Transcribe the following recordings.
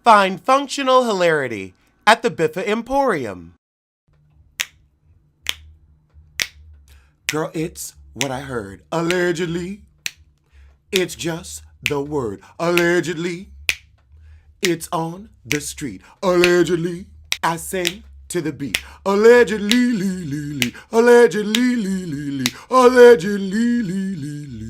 Find functional hilarity at the Biffa Emporium. Girl, it's what I heard. Allegedly, it's just the word. Allegedly, it's on the street. Allegedly, I sing to the beat. Allegedly, lee, lee, lee. Allegedly, lee, lee, lee. Allegedly, lee, lee, lee.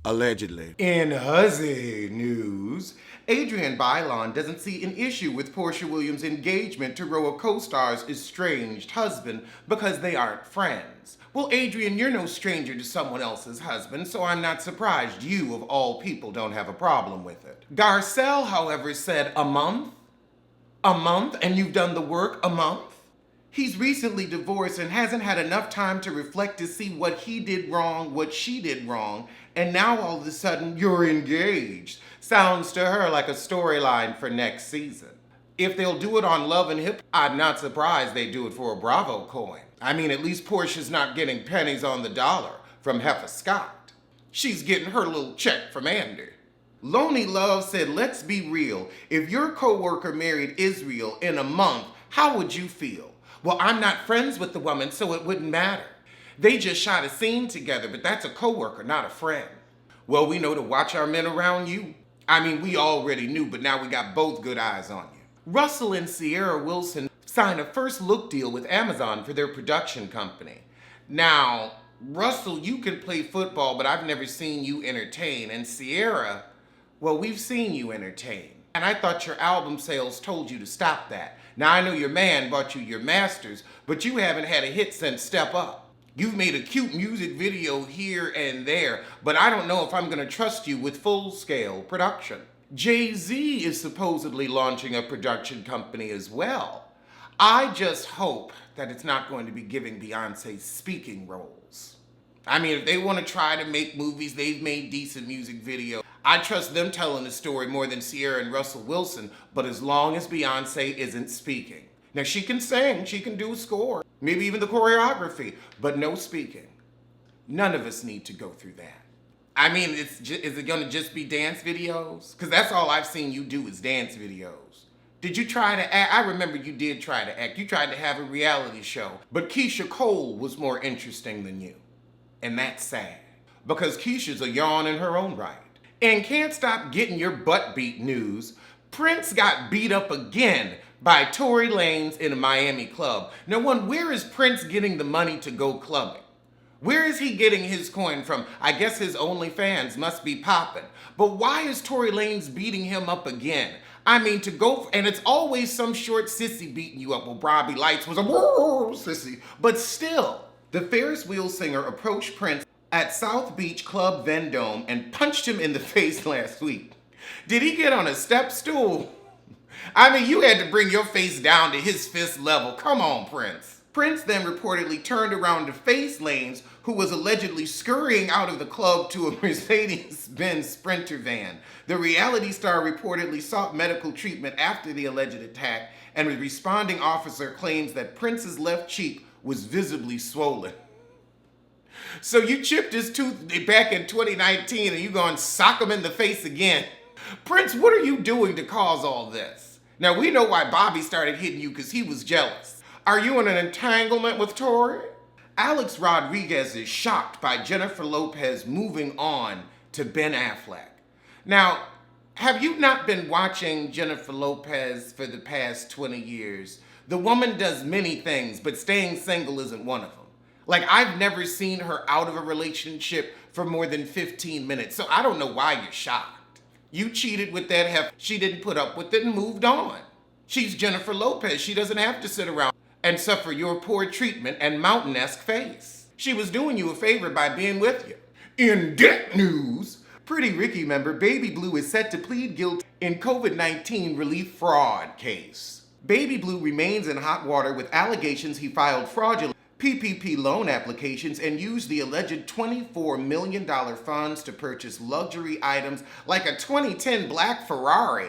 Allegedly. In Huzzy news, Adrienne Bailon doesn't see an issue with Portia Williams' engagement to Roa co-star's estranged husband because they aren't friends. Well, Adrienne, you're no stranger to someone else's husband, so I'm not surprised you, of all people, don't have a problem with it. Garcelle, however, said a month? A month, and you've done the work a month? He's recently divorced and hasn't had enough time to reflect to see what he did wrong, what she did wrong, and now all of a sudden you're engaged. Sounds to her like a storyline for next season. If they'll do it on Love and Hip, I'm not surprised they do it for a Bravo coin. I mean, at least Portia's not getting pennies on the dollar from Heffa Scott. She's getting her little check from Andy. Lonely Love said, let's be real. If your coworker married Israel in a month, how would you feel? Well, I'm not friends with the woman, so it wouldn't matter. They just shot a scene together, but that's a coworker, not a friend. Well, we know to watch our men around you. I mean, we already knew, but now we got both good eyes on you. Russell and Sierra Wilson signed a first look deal with Amazon for their production company. Now, Russell, you can play football, but I've never seen you entertain. And Sierra, well, we've seen you entertain. And I thought your album sales told you to stop that. Now, I know your man bought you your masters, but you haven't had a hit since Step Up. You've made a cute music video here and there, but I don't know if I'm gonna trust you with full-scale production. Jay-Z is supposedly launching a production company as well. I just hope that it's not going to be giving Beyonce speaking roles. I mean, if they want to try to make movies, they've made decent music videos. I trust them telling the story more than Sierra and Russell Wilson, but as long as Beyonce isn't speaking. Now, she can sing, she can do a score, maybe even the choreography, but no speaking. None of us need to go through that. I mean, is it gonna just be dance videos? Because that's all I've seen you do is dance videos. Did you try to act? I remember you did try to act. You tried to have a reality show, but Keisha Cole was more interesting than you. And that's sad, because Keisha's a yawn in her own right. And can't stop getting your butt beat news. Prince got beat up again by Tory Lanez in a Miami club. Now, where is Prince getting the money to go clubbing? Where is he getting his coin from? I guess his OnlyFans must be popping. But why is Tory Lanez beating him up again? I mean, to go, and it's always some short sissy beating you up. Well, Robbie Lights was a sissy. But still, the Ferris wheel singer approached Prince at South Beach Club Vendome and punched him in the face last week. Did he get on a step stool? I mean, you had to bring your face down to his fist level. Come on, Prince. Prince then reportedly turned around to face Lanez, who was allegedly scurrying out of the club to a Mercedes-Benz Sprinter van. The reality star reportedly sought medical treatment after the alleged attack, and a responding officer claims that Prince's left cheek was visibly swollen. So you chipped his tooth back in 2019 and you gonna sock him in the face again. Prince, what are you doing to cause all this? Now, we know why Bobby started hitting you, because he was jealous. Are you in an entanglement with Tory? Alex Rodriguez is shocked by Jennifer Lopez moving on to Ben Affleck. Now, have you not been watching Jennifer Lopez for the past 20 years? The woman does many things, but staying single isn't one of them. Like, I've never seen her out of a relationship for more than 15 minutes, so I don't know why you're shocked. You cheated with that heifer. She didn't put up with it and moved on. She's Jennifer Lopez. She doesn't have to sit around and suffer your poor treatment and mountain-esque face. She was doing you a favor by being with you. In debt news, Pretty Ricky member Baby Blue is set to plead guilty in COVID-19 relief fraud case. Baby Blue remains in hot water with allegations he filed fraudulent PPP loan applications and used the alleged $24 million funds to purchase luxury items like a 2010 black Ferrari.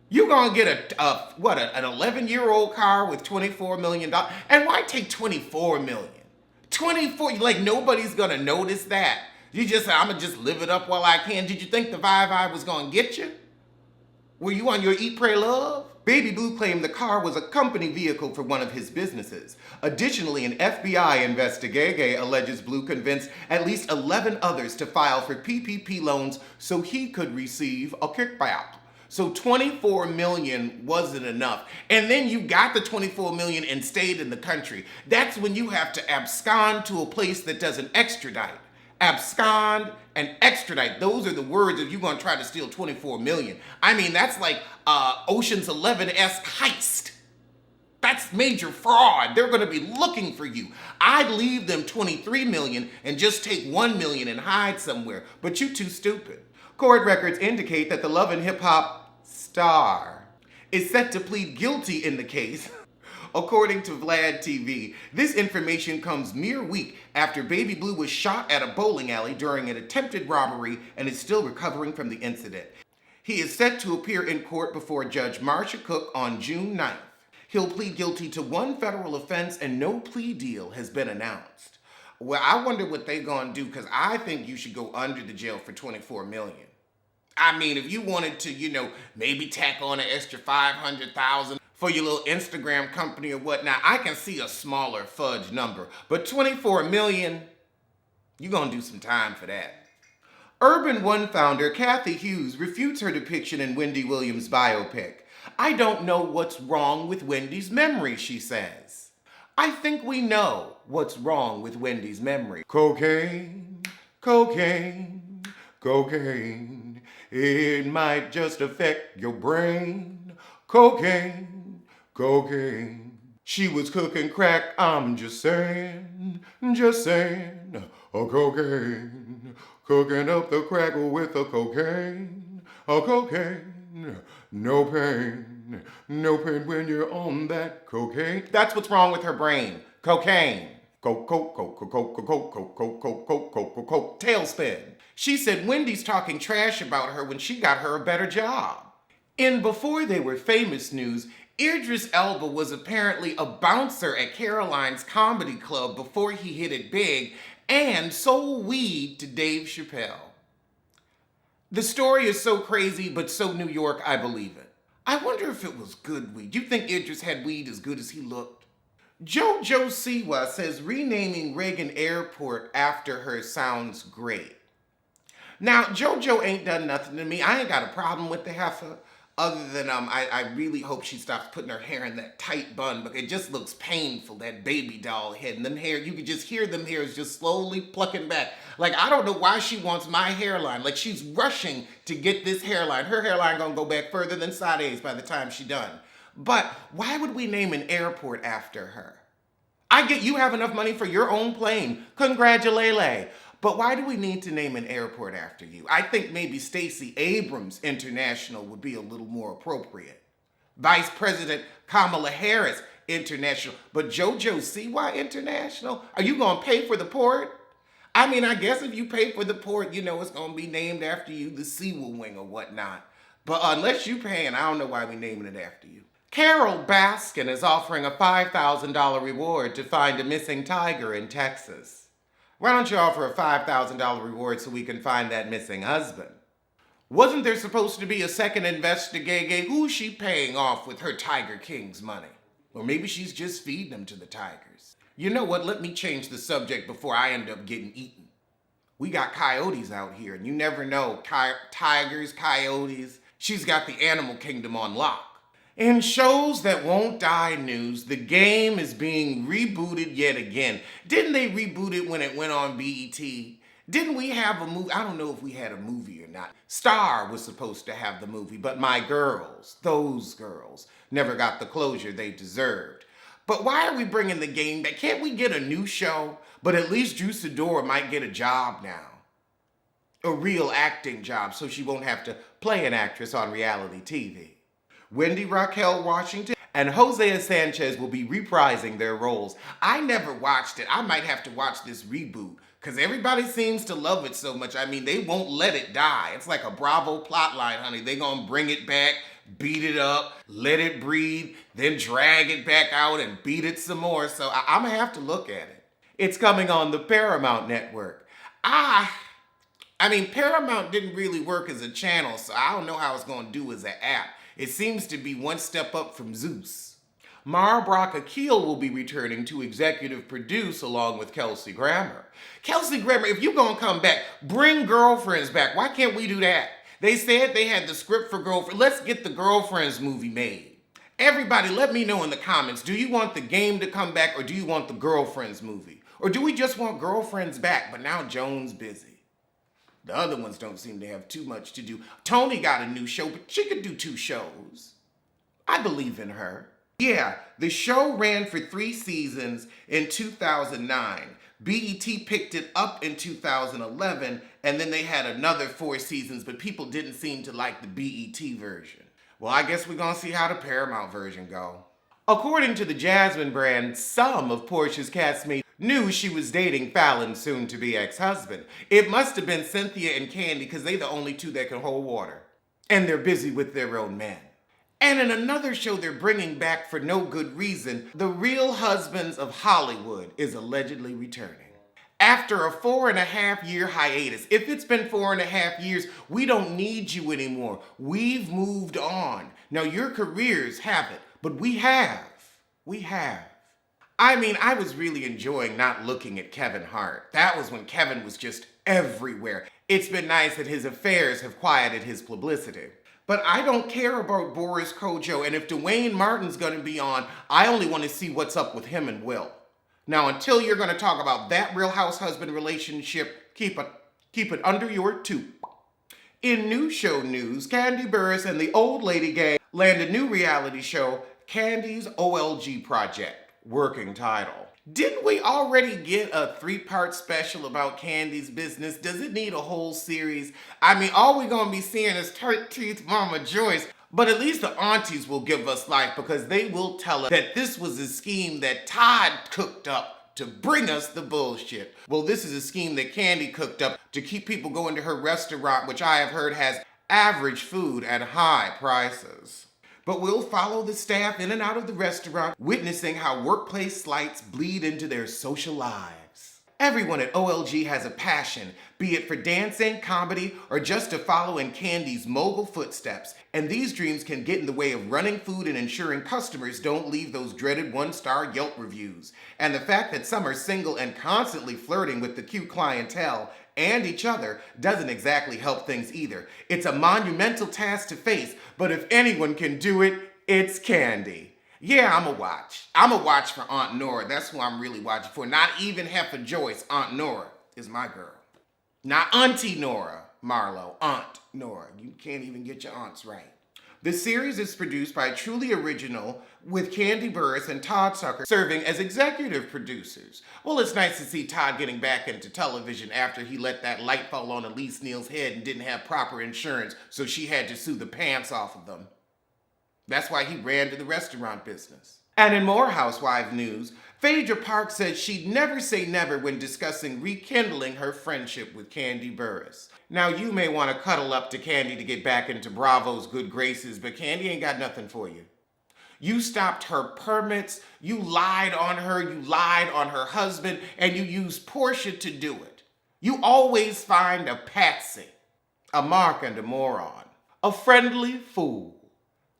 You gonna get an 11-year-old car with $24 million? And why take $24 million? 24, like nobody's gonna notice that. You just said, I'm going to just live it up while I can. Did you think the Vibe was going to get you? Were you on your Eat, Pray, Love? Baby Blue claimed the car was a company vehicle for one of his businesses. Additionally, an FBI investigator alleges Blue convinced at least 11 others to file for PPP loans so he could receive a kickback. So 24 million wasn't enough. And then you got the 24 million and stayed in the country. That's when you have to abscond to a place that doesn't extradite. Abscond and extradite. Those are the words if you're going to try to steal 24 million. I mean, that's like Ocean's 11-esque heist. That's major fraud. They're going to be looking for you. I'd leave them 23 million and just take 1 million and hide somewhere. But you too stupid. Court records indicate that the Love and Hip Hop star is set to plead guilty in the case. According to Vlad TV, this information comes mere week after Baby Blue was shot at a bowling alley during an attempted robbery and is still recovering from the incident. He is set to appear in court before Judge Marcia Cook on June 9th. He'll plead guilty to one federal offense and no plea deal has been announced. Well, I wonder what they're going to do, because I think you should go under the jail for 24 million. I mean, if you wanted to, maybe tack on an extra 500,000 for your little Instagram company or whatnot, I can see a smaller fudge number. But 24 million, you're going to do some time for that. Urban One founder Kathy Hughes refutes her depiction in Wendy Williams' biopic. I don't know what's wrong with Wendy's memory, she says. I think we know what's wrong with Wendy's memory. Cocaine, cocaine, cocaine. It might just affect your brain. Cocaine, cocaine. She was cooking crack, I'm just saying. Oh, cocaine. Cooking up the crackle with the cocaine. Oh, cocaine. No pain. No pain when you're on that cocaine. That's what's wrong with her brain. Cocaine. Tailspin. She said Wendy's talking trash about her when she got her a better job. In Before They Were Famous news, Idris Elba was apparently a bouncer at Caroline's Comedy Club before he hit it big and sold weed to Dave Chappelle. The story is so crazy, but so New York, I believe it. I wonder if it was good weed. You think Idris had weed as good as he looked? JoJo Siwa says renaming Reagan Airport after her sounds great. Now, JoJo ain't done nothing to me. I ain't got a problem with the heifer. Other than I really hope she stops putting her hair in that tight bun, because it just looks painful, that baby doll head. And them hair, you could just hear them hairs just slowly plucking back. Like, I don't know why she wants my hairline. Like, she's rushing to get this hairline. Her hairline gonna go back further than Sade's by the time she done. But why would we name an airport after her? I get you have enough money for your own plane. Congratulate. But why do we need to name an airport after you? I think maybe Stacey Abrams International would be a little more appropriate. Vice President Kamala Harris International. But JoJo Siwa International? Are you going to pay for the port? I mean, I guess if you pay for the port, it's going to be named after you, the Seawell Wing or whatnot. But unless you're paying, I don't know why we're naming it after you. Carol Baskin is offering a $5,000 reward to find a missing tiger in Texas. Why don't you offer a $5,000 reward so we can find that missing husband? Wasn't there supposed to be a second investigator? Who's she paying off with her Tiger King's money? Or maybe she's just feeding them to the tigers. You know what? Let me change the subject before I end up getting eaten. We got coyotes out here, and you never know. Tigers, coyotes. She's got the animal kingdom on lock. In shows that won't die news, The Game is being rebooted yet again. Didn't they reboot it when it went on BET? Didn't we have a movie? I don't know if we had a movie or not. Star was supposed to have the movie, but my girls, those girls, never got the closure they deserved. But why are we bringing The Game back? Can't we get a new show? But at least Drew Sidora might get a job now. A real acting job, so she won't have to play an actress on reality TV. Wendy Raquel Washington and Hosea Sanchez will be reprising their roles. I never watched it. I might have to watch this reboot because everybody seems to love it so much. I mean, they won't let it die. It's like a Bravo plotline, honey. They're going to bring it back, beat it up, let it breathe, then drag it back out and beat it some more. So I'm going to have to look at it. It's coming on the Paramount Network. I mean, Paramount didn't really work as a channel, so I don't know how it's going to do as an app. It seems to be one step up from Zeus. Mara Brock Akil will be returning to executive produce along with Kelsey Grammer. Kelsey Grammer, if you're going to come back, bring Girlfriends back. Why can't we do that? They said they had the script for Girlfriends. Let's get the Girlfriends movie made. Everybody, let me know in the comments, do you want the game to come back or do you want the Girlfriends movie? Or do we just want Girlfriends back, but now Joan's busy? The other ones don't seem to have too much to do. Tony got a new show, but she could do 2 shows. I believe in her. Yeah, the show ran for 3 seasons in 2009. BET picked it up in 2011, and then they had another 4 seasons, but people didn't seem to like the BET version. Well, I guess we're gonna see how the Paramount version go. According to the Jasmine brand, some of Portia's castmates knew she was dating Fallon's soon-to-be ex-husband. It must have been Cynthia and Kandi because they're the only 2 that can hold water. And they're busy with their own men. And in another show they're bringing back for no good reason, The Real Husbands of Hollywood is allegedly returning. After a 4.5-year hiatus, if it's been 4.5 years, we don't need you anymore. We've moved on. Now your careers haven't, but we have. We have. I mean, I was really enjoying not looking at Kevin Hart. That was when Kevin was just everywhere. It's been nice that his affairs have quieted his publicity. But I don't care about Boris Kodjoe, and if Dwayne Martin's gonna be on, I only want to see what's up with him and Will. Now, until you're gonna talk about that Real House husband relationship, keep it under your tube. In new show news, Kandi Burruss and the Old Lady Gang land a new reality show, Kandi's OLG Project. Working title. Didn't we already get a 3-part special about Kandi's business? Does it need a whole series? I mean, all we're gonna be seeing is 13th Mama Joyce, but at least the aunties will give us life because they will tell us that this was a scheme that Todd cooked up to bring us the bullshit. Well, this is a scheme that Kandi cooked up to keep people going to her restaurant, which I have heard has average food at high prices. But we'll follow the staff in and out of the restaurant, witnessing how workplace slights bleed into their social lives. Everyone at OLG has a passion, be it for dancing, comedy, or just to follow in Kandi's mogul footsteps. And these dreams can get in the way of running food and ensuring customers don't leave those dreaded 1-star Yelp reviews. And the fact that some are single and constantly flirting with the cute clientele and each other doesn't exactly help things either. It's a monumental task to face, but if anyone can do it, it's Kandi. Yeah, I'm a watch for Aunt Nora. That's who I'm really watching for. Not even Heifer Joyce. Aunt Nora is my girl. Not Auntie Nora, Marlo. Aunt Nora. You can't even get your aunts right. The series is produced by Truly Original with Kandi Burruss and Todd Sucker serving as executive producers. Well, it's nice to see Todd getting back into television after he let that light fall on Elise Neal's head and didn't have proper insurance, so she had to sue the pants off of them. That's why he ran to the restaurant business. And in more Housewife news, Pheadra Park said she'd never say never when discussing rekindling her friendship with Kandi Burruss. Now, you may want to cuddle up to Kandi to get back into Bravo's good graces, but Kandi ain't got nothing for you. You stopped her permits, you lied on her husband, and you used Portia to do it. You always find a patsy, a mark and a moron, a friendly fool.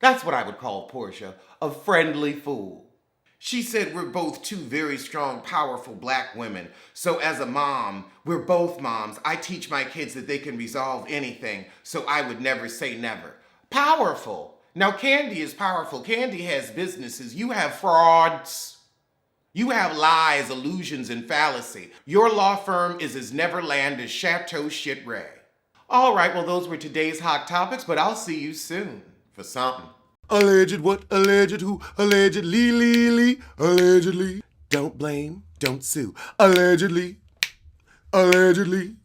That's what I would call Portia, a friendly fool. She said we're both 2 very strong, powerful black women. So as a mom, we're both moms. I teach my kids that they can resolve anything, so I would never say never. Powerful. Now Kandi is powerful. Kandi has businesses. You have frauds. You have lies, illusions, and fallacy. Your law firm is as Neverland as Chateau Shit Ray. All right, well, those were today's hot topics, but I'll see you soon for something. Alleged what? Alleged who? Allegedly, allegedly. Don't blame, don't sue. Allegedly, allegedly.